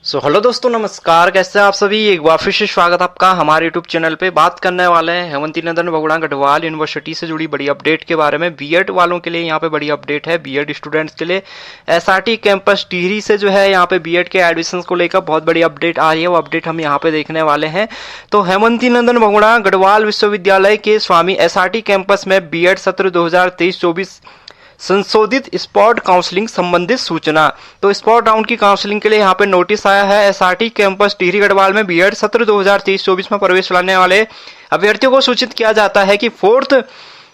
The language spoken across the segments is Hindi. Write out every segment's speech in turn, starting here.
हेलो दोस्तों, नमस्कार। कैसे हैं आप सभी। एक बार फिर से स्वागत आपका हमारे यूट्यूब चैनल पे। बात करने वाले हैं हेमंती नंदन बहुगुणा गढ़वाल यूनिवर्सिटी से जुड़ी बड़ी अपडेट के बारे में। बीएड वालों के लिए यहाँ पे बड़ी अपडेट है। बीएड स्टूडेंट्स के लिए एसआरटी कैंपस टिहरी से जो है यहाँ पे बीएड के एडमिशन को लेकर बहुत बड़ी अपडेट आ रही है। वो अपडेट हम यहाँ पे देखने वाले हैं। तो हेमंती नंदन बहुगुणा गढ़वाल विश्वविद्यालय के स्वामी एसआरटी कैंपस में बीएड सत्र 2023-24 संशोधित स्पॉट काउंसलिंग संबंधित सूचना। तो स्पॉट राउंड की काउंसलिंग के लिए यहाँ पे नोटिस आया है। एसआरटी कैंपस टिहरी गढ़वाल में बीएड सत्र 2023-24 में प्रवेश लाने वाले अभ्यर्थियों को सूचित किया जाता है कि फोर्थ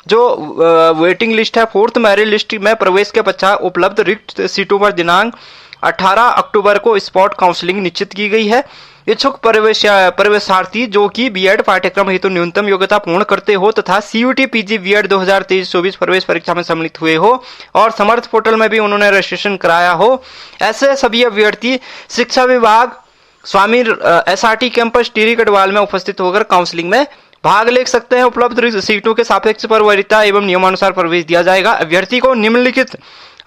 जो वेटिंग लिस्ट है, फोर्थ मेरिट लिस्ट में प्रवेश के पश्चात उपलब्ध रिक्त सीटों पर दिनांक 18 अक्टूबर को स्पॉट काउंसलिंग निश्चित की गई है। इच्छुक प्रवेशार्थी जो कि बीएड पाठ्यक्रम हेतु न्यूनतम योग्यता पूर्ण करते हो तथा सीयूटी पीजी बीएड 2023-24 प्रवेश परीक्षा में सम्मिलित हुए हो और समर्थ पोर्टल में भी उन्होंने रजिस्ट्रेशन कराया हो, ऐसे सभी अभ्यर्थी शिक्षा विभाग स्वामी एसआरटी कैंपस टिहरी गढ़वाल में उपस्थित होकर काउंसलिंग में भाग ले सकते हैं। उपलब्ध सीटों के सापेक्ष पर वरीयता एवं नियमानुसार प्रवेश दिया जाएगा। अभ्यर्थी को निम्नलिखित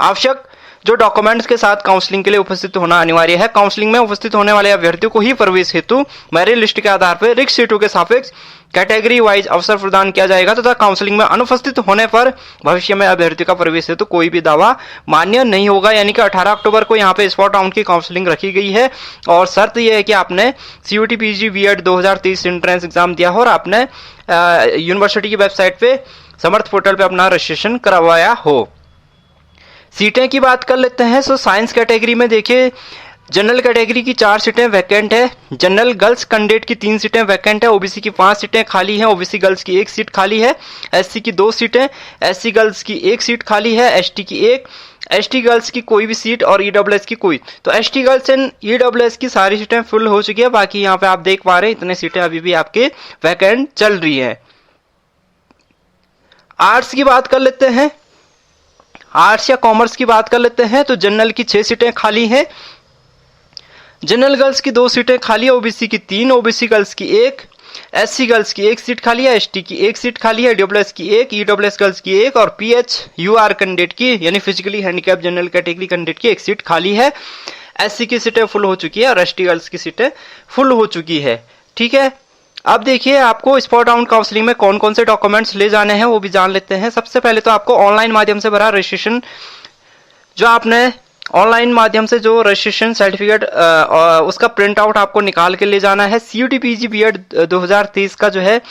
आवश्यक जो डॉक्यूमेंट्स के साथ काउंसलिंग के लिए उपस्थित होना अनिवार्य है। काउंसलिंग में उपस्थित होने वाले अभ्यर्थियों को ही प्रवेश हेतु मेरिट लिस्ट के आधार पर रिक्त सीटों के सापेक्ष कैटेगरी वाइज अवसर प्रदान किया जाएगा तथा काउंसलिंग में अनुपस्थित होने पर भविष्य में अभ्यर्थी का प्रवेश हेतु कोई भी दावा मान्य नहीं होगा। यानी कि 18 अक्टूबर को यहाँ पे स्पॉट राउंड की काउंसलिंग रखी गई है और शर्त यह है कि आपने CUT PG BEd 2023 entrance exam दिया हो और आपने यूनिवर्सिटी की वेबसाइट पे समर्थ पोर्टल पे अपना रजिस्ट्रेशन करवाया हो। सीटें की बात कर लेते हैं। सो साइंस कैटेगरी में देखिए, जनरल कैटेगरी की 4 सीटें वैकेंट है। जनरल गर्ल्स कैंडिडेट की 3 सीटें वैकेंट है। ओबीसी की 5 सीटें खाली हैं। ओबीसी गर्ल्स की 1 सीट खाली है। एससी की 2 सीटें, एससी गर्ल्स की 1 सीट खाली है। एसटी की 1, एसटी गर्ल्स की कोई भी सीट और ईडब्ल्यूएस की कोई। तो एसटी गर्ल्स एंड ईडब्ल्यूएस की सारी सीटें फुल हो चुकी है। बाकी यहाँ पे आप देख पा रहे हैं इतने सीटें अभी भी आपके वैकेंट चल रही है। आर्ट्स की बात कर लेते हैं। आर्ट्स या कॉमर्स की बात कर लेते हैं। तो जनरल की 6 सीटें खाली हैं। जनरल गर्ल्स की 2 सीटें खाली है। ओबीसी की 3, ओबीसी गर्ल्स की 1, एससी गर्ल्स की 1 सीट खाली है। एसटी की 1 सीट खाली है। ईडब्ल्यूएस की 1, ईडब्ल्यूएस गर्ल्स की 1 और पीएचयूआर कैंडिडेट की यानी physically handicap general category candidate की 1 सीट खाली है। एससी की सीटें फुल हो चुकी है और एसटी गर्ल्स की सीटें फुल हो चुकी है। ठीक है, अब देखिए आपको स्पॉट राउंड काउंसलिंग में कौन कौन से डॉक्यूमेंट्स ले जाने हैं वो भी जान लेते हैं। सबसे पहले तो आपको ऑनलाइन माध्यम से भरा रजिस्ट्रेशन, जो आपने ऑनलाइन माध्यम से जो रजिस्ट्रेशन सर्टिफिकेट उसका प्रिंट आउट आपको निकाल के ले जाना है। सीयूटी पीजी बीएड 2023 का जो है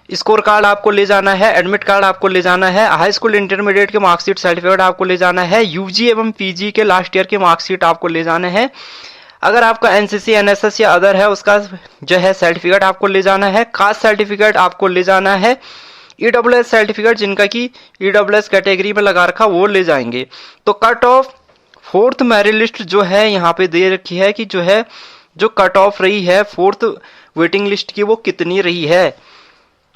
स्कोर कार्ड आपको ले जाना है। एडमिट कार्ड आपको ले जाना है। हाई स्कूल इंटरमीडिएट के मार्कशीट सर्टिफिकेट आपको ले जाना है। यूजी एवं पीजी के लास्ट ईयर के मार्कशीट आपको ले जाने हैं। अगर आपका एनसीसी एनएसएस या अदर है उसका जो है सर्टिफिकेट आपको ले जाना है। कास्ट सर्टिफिकेट आपको ले जाना है। ईडब्ल्यूएस सर्टिफिकेट जिनका की ईडब्ल्यूएस कैटेगरी में लगा रखा वो ले जाएंगे। तो cut off fourth merit list जो है यहाँ पे दे रखी है कि जो है जो कट ऑफ रही है फोर्थ वेटिंग लिस्ट की वो कितनी रही है।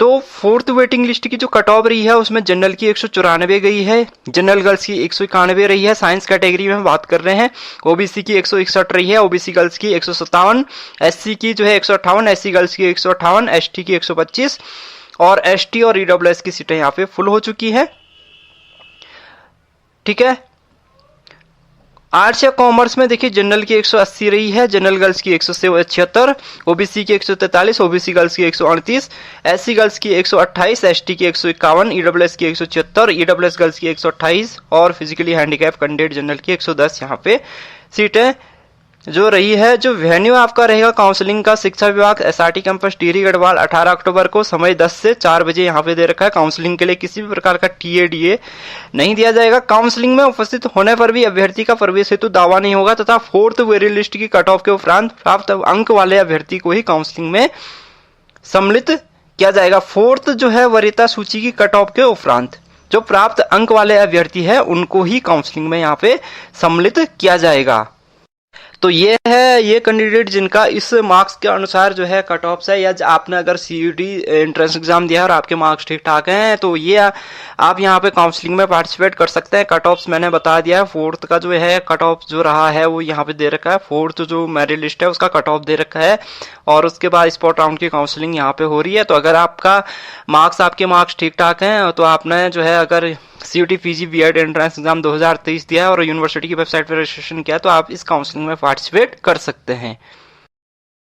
तो फोर्थ वेटिंग लिस्ट की जो कट ऑफ रही है उसमें जनरल की 194 गई है। जनरल गर्ल्स की 191 रही है। साइंस कैटेगरी में हम बात कर रहे हैं। ओबीसी की 161 रही है। ओबीसी गर्ल्स की 157, एससी की जो है 158, एससी गर्ल्स की 158, एसटी की 125 और एसटी और ईडब्ल्यूएस की सीटें यहाँ पे फुल हो चुकी है। ठीक है, आर्ट्स या कॉमर्स में देखिए जनरल की 180 रही है। जनरल गर्ल्स की 176, ओबीसी की 143, ओबीसी गर्ल्स की 138, एससी गर्ल्स की 128, एसटी की 151, ईडब्ल्यूएस की 176, ईडब्ल्यूएस गर्ल्स की 128 और फिजिकली हैंडीकैप कैंडिडेट जनरल की 110 यहाँ पे सीटें जो रही है। जो वेन्यू आपका रहेगा काउंसलिंग का, शिक्षा विभाग एसआरटी कैंपस टिहरी गढ़वाल 18 अक्टूबर को, समय 10 से 4 बजे यहाँ पे दे रखा है। काउंसलिंग के लिए किसी भी प्रकार का टीएडीए नहीं दिया जाएगा। काउंसलिंग में उपस्थित होने पर भी अभ्यर्थी का प्रवेश हेतु दावा नहीं होगा तथा फोर्थ मेरिट लिस्ट की कट ऑफ के उपरांत प्राप्त अंक वाले अभ्यर्थी को ही काउंसलिंग में सम्मिलित किया जाएगा। फोर्थ जो है वरीयता सूची की कट ऑफ के उपरांत जो प्राप्त अंक वाले अभ्यर्थी है उनको ही काउंसलिंग में यहाँ पे सम्मिलित किया जाएगा। तो ये है ये कैंडिडेट जिनका इस मार्क्स के अनुसार जो है कट ऑफ है, या आपने अगर सीयूटी एंट्रेंस एग्जाम दिया और आपके मार्क्स ठीक ठाक हैं तो ये आप यहाँ पे काउंसलिंग में पार्टिसिपेट कर सकते हैं। कट ऑफ्स मैंने बता दिया है। फोर्थ का जो है कट ऑफ जो रहा है वो यहाँ पे दे रखा है। फोर्थ जो मेरिट लिस्ट है उसका कट ऑफ दे रखा है और उसके बाद स्पॉट राउंड की काउंसलिंग यहाँ पे हो रही है। तो अगर आपका आपके मार्क्स ठीक ठाक हैं तो आपने जो है अगर CUT PG BEd entrance exam 2023 दिया है और यूनिवर्सिटी की वेबसाइट पर रजिस्ट्रेशन किया है, तो आप इस काउंसलिंग में पार्टिसिपेट कर सकते हैं।